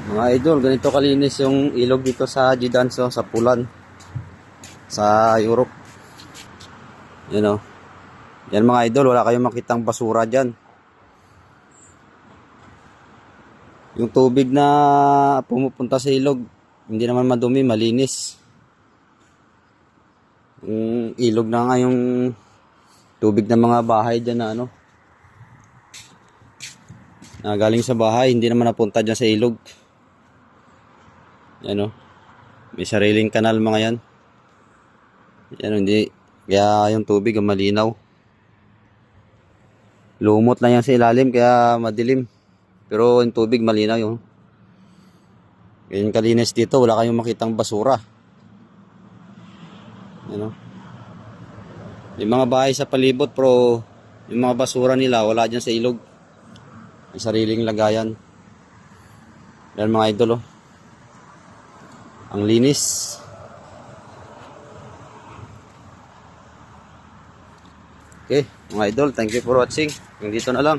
Mga idol, ganito kalinis yung ilog dito sa Jidanso, sa Pulan, sa Europe. Yan o. Yan mga idol, wala kayong makitang basura dyan. Yung tubig na pumupunta sa ilog, hindi naman madumi, malinis. Yung ilog na nga yung tubig ng mga bahay dyan na ano. Na galing sa bahay, hindi naman napunta dyan sa ilog. Yan o. May sariling kanal mga yan. Yan o, hindi. Kaya yung tubig ang malinaw. Lumot na yan sa ilalim kaya madilim. Pero yung tubig malinaw yung. Ganyan kalinis dito, wala kayong makitang basura. Yan o. Yung mga bahay sa palibot pero yung mga basura nila wala dyan sa ilog. May sariling lagayan. Yan mga idol o. Ang linis. Okay, mga idol, thank you for watching. Hanggang dito na lang.